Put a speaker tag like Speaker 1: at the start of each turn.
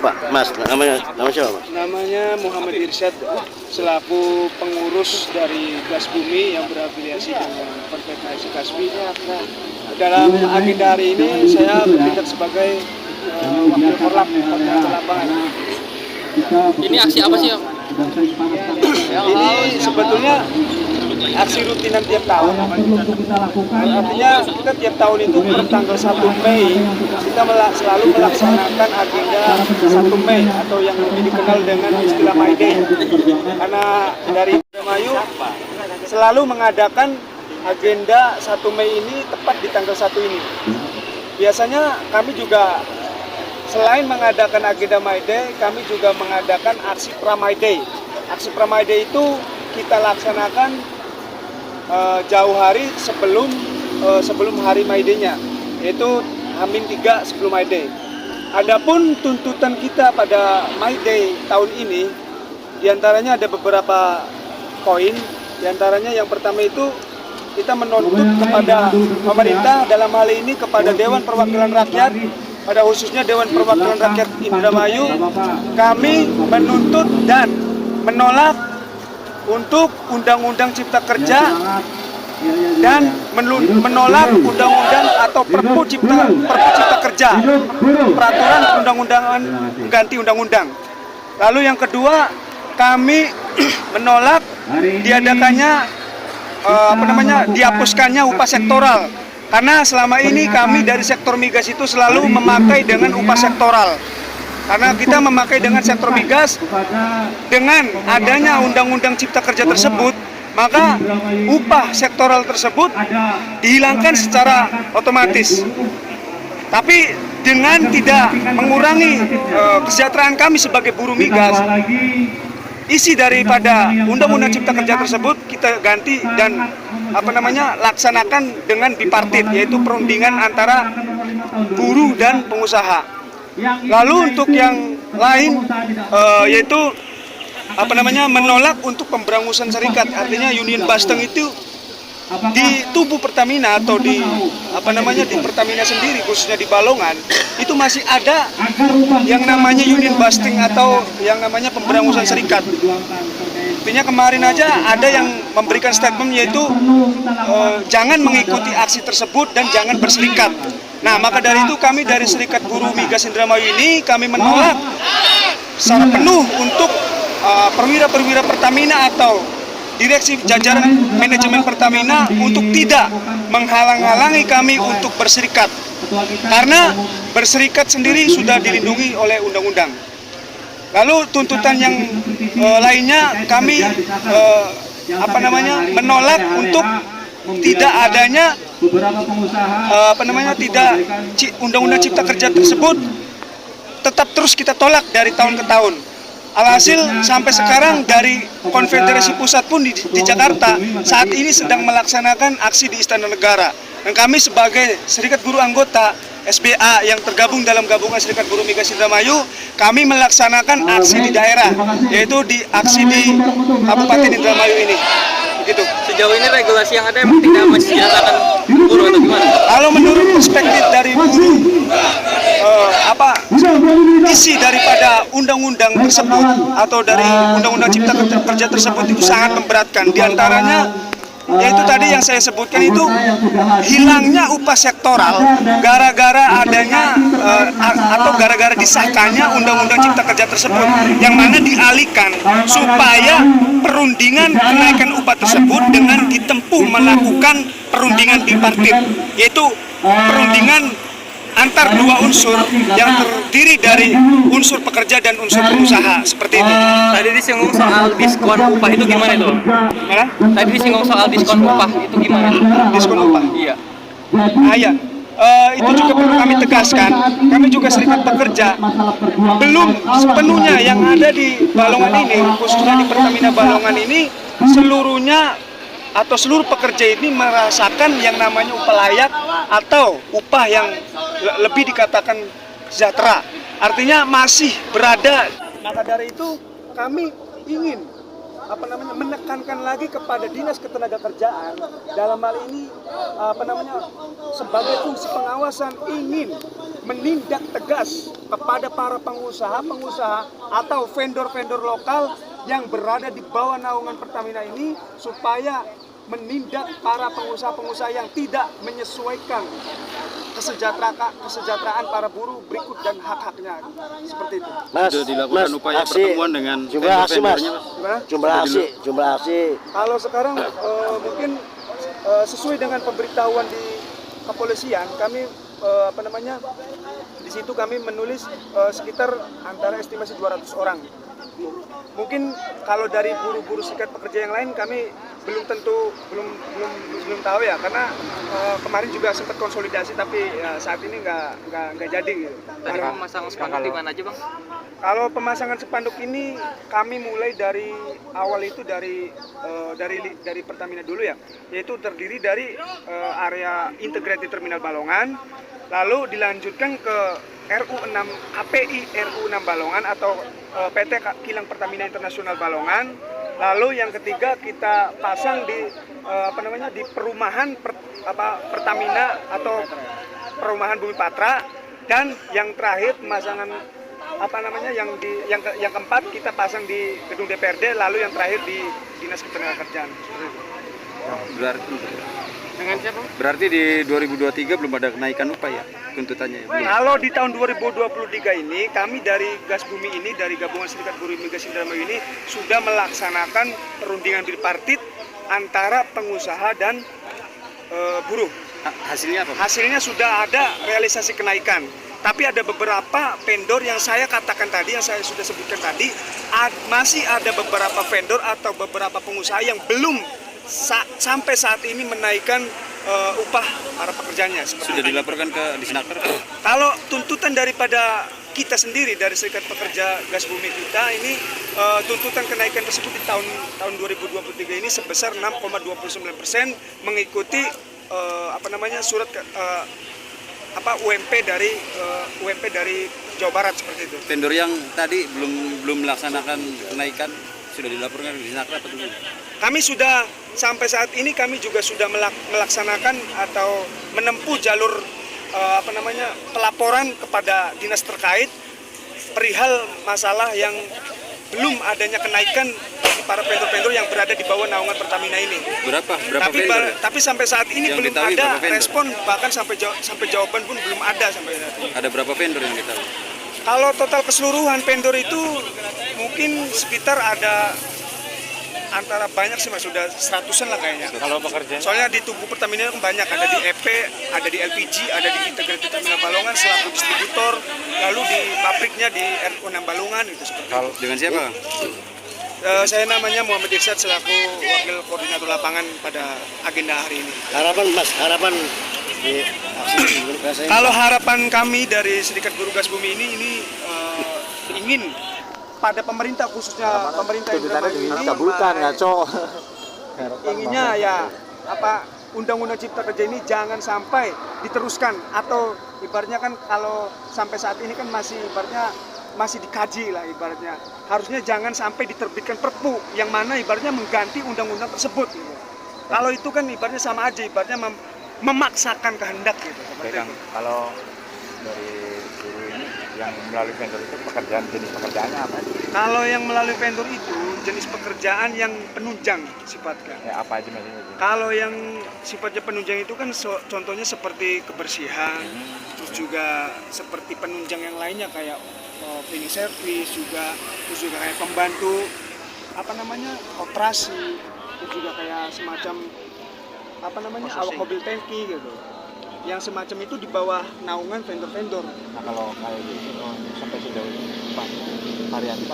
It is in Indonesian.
Speaker 1: Pak, Mas, nama siapa, Mas?
Speaker 2: Namanya Muhammad Irsyad, selaku pengurus dari Gas Bumi yang berafiliasi dengan Konfederasi Kasbi. Dalam agenda hari ini saya bertindak sebagai wakil korlap koordinator lapangan.
Speaker 3: Ini aksi apa sih, Om?
Speaker 2: Ini sebetulnya aksi rutinan tiap tahun. Artinya kita tiap tahun itu per tanggal 1 Mei kita selalu melaksanakan agenda 1 Mei atau yang lebih dikenal dengan istilah My Day. Karena dari Indramayu selalu mengadakan agenda 1 Mei ini tepat di tanggal 1 ini. Biasanya kami juga selain mengadakan agenda My Day, kami juga mengadakan aksi Pra-My Day. Aksi Pra-My Day itu kita laksanakan jauh hari sebelum hari My Day-nya, yaitu H-3 sebelum My Day. Adapun tuntutan kita pada My Day tahun ini, diantaranya ada beberapa poin. Diantaranya yang pertama itu kita menuntut kepada pemerintah, dalam hal ini kepada Dewan Perwakilan Rakyat, pada khususnya Dewan Perwakilan Rakyat Indramayu, kami menuntut dan menolak untuk Undang-Undang Cipta Kerja dan menolak Undang-Undang atau Perpu Cipta Kerja, peraturan undang-undangan ganti undang-undang. Lalu yang kedua, kami menolak diadakannya dihapuskannya upah sektoral. Karena selama ini kami dari sektor migas itu selalu memakai dengan upah sektoral. Karena kita memakai dengan sektor migas, dengan adanya Undang-Undang Cipta Kerja tersebut, maka upah sektoral tersebut dihilangkan secara otomatis. Tapi dengan tidak mengurangi kesejahteraan kami sebagai buruh migas, isi daripada Undang-Undang Cipta Kerja tersebut kita ganti dan laksanakan dengan bipartit, yaitu perundingan antara buruh dan pengusaha. Lalu untuk yang lain yaitu menolak untuk pemberangusan serikat, artinya union busting itu di tubuh Pertamina atau di Pertamina sendiri, khususnya di Balongan, itu masih ada yang namanya union busting atau yang namanya pemberangusan serikat. Artinya kemarin aja ada yang memberikan statement, yaitu jangan mengikuti aksi tersebut dan jangan berserikat. Nah, maka dari itu kami dari Serikat Buruh Migas Indramayu ini kami menolak secara penuh untuk perwira-perwira Pertamina atau direksi jajaran manajemen Pertamina untuk tidak menghalang-halangi kami untuk berserikat. Karena berserikat sendiri sudah dilindungi oleh undang-undang. Lalu tuntutan yang lainnya kami menolak untuk tidak adanya Undang-Undang Cipta Kerja tersebut tetap terus kita tolak dari tahun ke tahun. Alhasil sampai sekarang dari Konfederasi Pusat pun di Jakarta saat ini sedang melaksanakan aksi di Istana Negara. Dan kami sebagai Serikat Buruh anggota SBA yang tergabung dalam gabungan Serikat Buruh Migas Indramayu, kami melaksanakan aksi di daerah, yaitu di aksi di Kabupaten Indramayu ini. Begitu.
Speaker 3: Sejauh ini regulasi yang ada emang tidak mensejahterakan buruh atau gimana?
Speaker 2: Kalau menurut perspektif dari buruh, isi daripada undang-undang tersebut atau dari Undang-Undang Cipta Kerja tersebut itu sangat memberatkan. Di antaranya yaitu tadi yang saya sebutkan, itu hilangnya upah sektoral gara-gara adanya atau gara-gara disahkannya Undang-Undang Cipta Kerja tersebut, yang mana dialihkan supaya perundingan kenaikan upah tersebut dengan ditempuh melakukan perundingan bipartit, yaitu perundingan antar dua unsur yang terdiri dari unsur pekerja dan unsur pengusaha, seperti itu.
Speaker 3: Tadi disinggung soal diskon upah itu gimana itu? Tadi disinggung soal diskon upah itu gimana?
Speaker 2: Diskon upah?
Speaker 3: Iya.
Speaker 2: Ya. Itu juga perlu kami tegaskan. Kami juga serikat pekerja belum sepenuhnya yang ada di Balongan ini, khususnya di Pertamina Balongan ini, seluruhnya atau seluruh pekerja ini merasakan yang namanya upah layak atau upah yang lebih dikatakan sejahtera. Artinya masih berada. Maka dari itu kami ingin menekankan lagi kepada Dinas Ketenagakerjaan dalam hal ini sebagai fungsi pengawasan ingin menindak tegas kepada para pengusaha atau vendor-vendor lokal yang berada di bawah naungan Pertamina ini supaya menindak para pengusaha-pengusaha yang tidak menyesuaikan kesejahteraan para buruh berikut dan hak-haknya seperti itu.
Speaker 1: Mas,
Speaker 4: sudah dilakukan
Speaker 1: Mas,
Speaker 4: upaya
Speaker 1: aksi,
Speaker 4: pertemuan dengan
Speaker 1: jumlah aksi, Mas.
Speaker 4: vendor-vendornya,
Speaker 1: Jumlah aksi.
Speaker 2: Kalau sekarang mungkin sesuai dengan pemberitahuan di kepolisian, kami di situ kami menulis sekitar antara estimasi 200 orang. Mungkin kalau dari buruh-buruh serikat pekerja yang lain kami belum tahu ya, karena kemarin juga sempat konsolidasi tapi saat ini nggak jadi gitu.
Speaker 3: Tadi memasang spanduk di mana aja, Bang?
Speaker 2: Kalau pemasangan spanduk ini kami mulai dari awal itu dari Pertamina dulu ya, yaitu terdiri dari area Integrated Terminal Balongan, lalu dilanjutkan ke RU6 API RU6 Balongan atau PT Kilang Pertamina Internasional Balongan. Lalu yang ketiga kita pasang di di perumahan Pertamina atau perumahan Bumi Patra, dan yang terakhir pemasangan yang keempat kita pasang di gedung DPRD, lalu yang terakhir di Dinas Ketenagakerjaan.
Speaker 4: Berarti di 2023 belum ada kenaikan upah ya tuntutannya? Belum.
Speaker 2: Kalau di tahun 2023 ini kami dari Gas Bumi ini, dari Gabungan Serikat Buruh Migas Indramayu ini sudah melaksanakan perundingan bipartit antara pengusaha dan buruh.
Speaker 4: Hasilnya apa?
Speaker 2: Hasilnya sudah ada realisasi kenaikan. Tapi ada beberapa vendor yang saya katakan tadi, yang saya sudah sebutkan tadi, masih ada beberapa vendor atau beberapa pengusaha yang belum sampai saat ini menaikkan upah para pekerjanya.
Speaker 4: Sudah dilaporkan ke Disnaker?
Speaker 2: Kalau tuntutan daripada kita sendiri dari Serikat Pekerja Gas Bumi kita ini, tuntutan kenaikan tersebut di tahun 2023 ini sebesar 6,29% mengikuti surat UMP dari Jawa Barat seperti itu.
Speaker 4: Vendor yang tadi belum melaksanakan kenaikan sudah dilaporkan ke Disnaker atau belum?
Speaker 2: Kami sudah sampai saat ini kami juga sudah melaksanakan atau menempuh jalur pelaporan kepada dinas terkait perihal masalah yang belum adanya kenaikan bagi para vendor-vendor yang berada di bawah naungan Pertamina ini.
Speaker 4: Berapa vendor?
Speaker 2: Tapi sampai saat ini
Speaker 4: yang
Speaker 2: belum ada respon, bahkan sampai jawaban pun belum ada sampai saat ini.
Speaker 4: Ada berapa vendor yang ditahu?
Speaker 2: Kalau total keseluruhan vendor itu mungkin sekitar ada antara banyak sih Mas, sudah 100-an lah kayaknya.
Speaker 4: Kalau pekerjaan?
Speaker 2: Soalnya di tubuh Pertamina kan banyak, ada di EP, ada di LPG, ada di Integrated Terminal Balongan selaku distributor, lalu di pabriknya di RU6 Balongan gitu seperti itu.
Speaker 4: Dengan siapa?
Speaker 2: Saya namanya Muhammad Irsyad selaku wakil koordinator lapangan pada agenda hari ini.
Speaker 1: Harapan Mas, harapan di aksi.
Speaker 2: Kalau harapan kami dari Serikat Buruh Gas Bumi ini ingin pada pemerintah, khususnya pemerintah Indramayu ini inginnya ya Undang-Undang Cipta Kerja ini jangan sampai diteruskan, atau ibaratnya kan kalau sampai saat ini kan masih dikaji lah ibaratnya. Harusnya jangan sampai diterbitkan perpu yang mana ibaratnya mengganti undang-undang tersebut gitu. Kalau itu kan ibaratnya sama aja, ibaratnya memaksakan kehendak gitu.
Speaker 5: Kalau dari buruh ini yang melalui vendor itu jenis pekerjaannya apa?
Speaker 2: Kalau yang melalui vendor itu jenis pekerjaan yang penunjang sifatnya.
Speaker 5: Ya apa aja maksudnya?
Speaker 2: Kalau yang sifatnya penunjang itu kan contohnya seperti kebersihan, terus juga seperti penunjang yang lainnya kayak cleaning service terus juga kayak pembantu operasi, terus juga kayak semacam awak mobil tangki gitu. Yang semacam itu di bawah naungan vendor-vendor.
Speaker 5: Nah kalau kayak gitu sampai sejauh ini Pak variatif